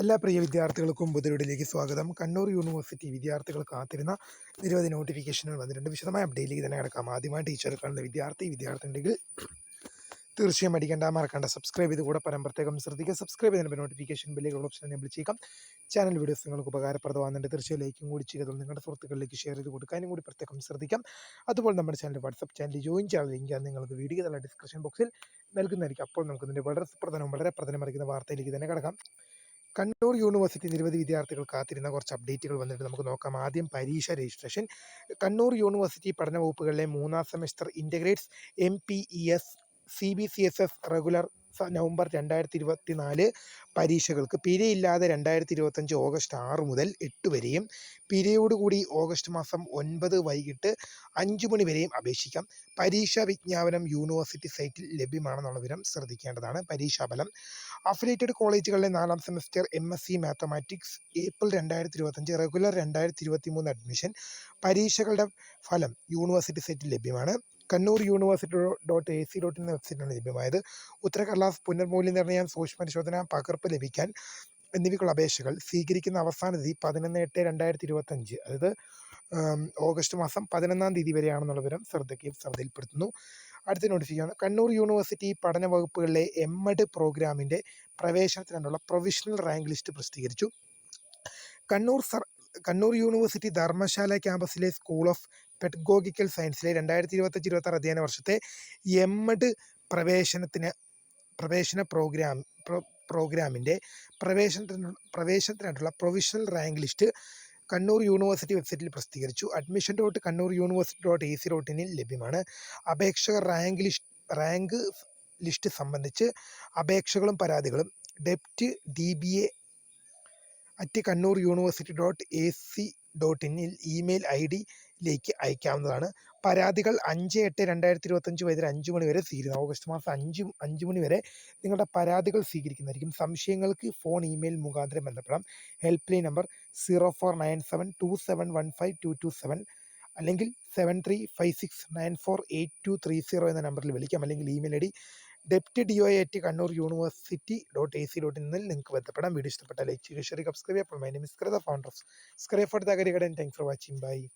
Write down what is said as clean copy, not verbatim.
എല്ലാ പ്രിയ വിദ്യാർത്ഥികൾക്കും പുതിയൊരിലേക്ക് സ്വാഗതം. കണ്ണൂർ യൂണിവേഴ്സിറ്റി വിദ്യാർത്ഥികൾ കാത്തിരുന്ന നിരവധി നോട്ടിഫിക്കേഷനുകൾ വന്നിട്ടുണ്ട്. വിശദമായ അപ്ഡേറ്റിലേക്ക് തന്നെ കിടക്കാം. ആദ്യമായി ടീച്ചർ കാണുന്ന വിദ്യാർത്ഥിയുണ്ടെങ്കിൽ തീർച്ചയായും അടിക്കേണ്ട, മറക്കേണ്ട, സബ്സ്ക്രൈബ് ചെയ്ത് കൂടെ പ്രത്യേകം ശ്രദ്ധിക്കുക. സബ്സ്ക്രൈബ് ചെയ്യുന്ന നോട്ടിഫിക്കേഷൻ ബെല്ലുള്ള ഓപ്ഷൻ എനേബിൾ ചെയ്യുക. ചാനൽ വീഡിയോസ് നിങ്ങൾക്ക് ഉപകാരപ്രദമാകുന്നുണ്ട്. തീർച്ചയായും ലൈക്കും കൂടി ചെയ്തത് നിങ്ങളുടെ സുഹൃത്തുക്കളിലേക്ക് ഷെയർ ചെയ്ത് കൊടുക്കാനും കൂടി പ്രത്യേകം ശ്രദ്ധിക്കാം. അതുപോലെ നമ്മുടെ ചാനൽ വാട്സപ്പ് ചാനൽ ജോയിൻ ചെയ്യാൻ ലിങ്ക് നിങ്ങൾക്ക് വീഡിയോ തല ഡിസ്ക്രിപ്ഷൻ ബോക്സിൽ നൽകുന്നതായിരിക്കും. അപ്പോൾ നമുക്ക് ഇതിൻ്റെ വളരെ പ്രധാനമറിക്കുന്ന വാർത്തയിലേക്ക് തന്നെ കിടക്കാം. കണ്ണൂർ യൂണിവേഴ്സിറ്റി നിരവധി വിദ്യാർത്ഥികൾ കാത്തിരുന്ന കുറച്ച് അപ്ഡേറ്റുകൾ വന്നിട്ട് നമുക്ക് നോക്കാം. ആദ്യം പരീക്ഷ രജിസ്ട്രേഷൻ. കണ്ണൂർ യൂണിവേഴ്സിറ്റി പഠന വകുപ്പുകളിലെ 3ാം semester integrates MPES CBCSS regular November 2024 പരീക്ഷകൾക്ക് പിഴയില്ലാതെ 2025 ഓഗസ്റ്റ് 6 മുതൽ 8 വരെയും പിഴയോടുകൂടി ഓഗസ്റ്റ് മാസം 9 വൈകിട്ട് 5 മണി വരെയും അപേക്ഷിക്കാം. പരീക്ഷാ വിജ്ഞാപനം യൂണിവേഴ്സിറ്റി സൈറ്റിൽ ലഭ്യമാണെന്നുള്ള വിവരം ശ്രദ്ധിക്കേണ്ടതാണ്. പരീക്ഷാഫലം. അഫിലിയേറ്റഡ് കോളേജുകളിലെ 4ാം semester MSc mathematics April 2025 regular 2023 admission പരീക്ഷകളുടെ ഫലം യൂണിവേഴ്സിറ്റി സൈറ്റിൽ ലഭ്യമാണ്. കണ്ണൂർ യൂണിവേഴ്സിറ്റി.ac.in എന്ന വെബ്സൈറ്റാണ് ലഭ്യമായത്. ഉത്തരക്കടലാസ്, പുനർമൂല്യനിർണ്ണയം, സൂക്ഷ്മപരിശോധന, പകർപ്പ് ലഭിക്കാൻ എന്നിവയ്ക്കുള്ള അപേക്ഷകൾ സ്വീകരിക്കുന്ന അവസാന തീയതി 11/8/2025, അതായത് ഓഗസ്റ്റ് മാസം 11-ാം തീയതി വരെയാണെന്നുള്ള വിവരം ശ്രദ്ധയിൽപ്പെടുത്തുന്നു. അടുത്ത നോട്ടിഫിക്കേഷൻ. കണ്ണൂർ യൂണിവേഴ്സിറ്റി പഠന വകുപ്പുകളിലെ MEd പ്രോഗ്രാമിൻ്റെ പ്രവേശനത്തിനുള്ള പ്രൊവിഷണൽ റാങ്ക് ലിസ്റ്റ് പ്രസിദ്ധീകരിച്ചു. കണ്ണൂർ യൂണിവേഴ്സിറ്റി ധർമ്മശാല ക്യാമ്പസിലെ സ്കൂൾ ഓഫ് പെഡഗോഗിക്കൽ സയൻസിലെ 2025-26 അധ്യയന വർഷത്തെ MEd പ്രവേശന പ്രോഗ്രാമിൻ്റെ പ്രവേശനത്തിനായിട്ടുള്ള provisional rank list Kannur university വെബ്സൈറ്റിൽ പ്രസിദ്ധീകരിച്ചു. admission.kannur.university.ac.in ലഭ്യമാണ്. അപേക്ഷകർ റാങ്ക് ലിസ്റ്റ് സംബന്ധിച്ച് അപേക്ഷകളും പരാതികളും dept@kannuruniversity.ac.in ഇമെയിൽ ID-യിലേക്ക് അയക്കാവുന്നതാണ്. പരാതികൾ 5/8/2025 വൈകിട്ട് 5 മണി വരെ സ്വീകരിക്കും. ഓഗസ്റ്റ് മാസം 5 മണി വരെ നിങ്ങളുടെ പരാതികൾ സ്വീകരിക്കുന്നതായിരിക്കും. സംശയങ്ങൾക്ക് ഫോൺ, ഇമെയിൽ മുഖാന്തരം ബന്ധപ്പെടാം. ഹെൽപ്പ് ലൈൻ നമ്പർ 049727152227 അല്ലെങ്കിൽ 7356948230 എന്ന നമ്പറിൽ വിളിക്കാം. അല്ലെങ്കിൽ ഇമെയിൽ ID dept@kannuruniversity.ac.in നിങ്ങൾക്ക് ബന്ധപ്പെടാം. വീഡിയോ ഇഷ്ടപ്പെട്ടാൽ ലൈക്ക് ചെയ്യുക, ഷെയർ ചെയ്യുക, സബ്സ്ക്രൈബ് ചെയ്യുക. My name is Kritha, founder of scribe for the agri guide. Thanks for watching. By.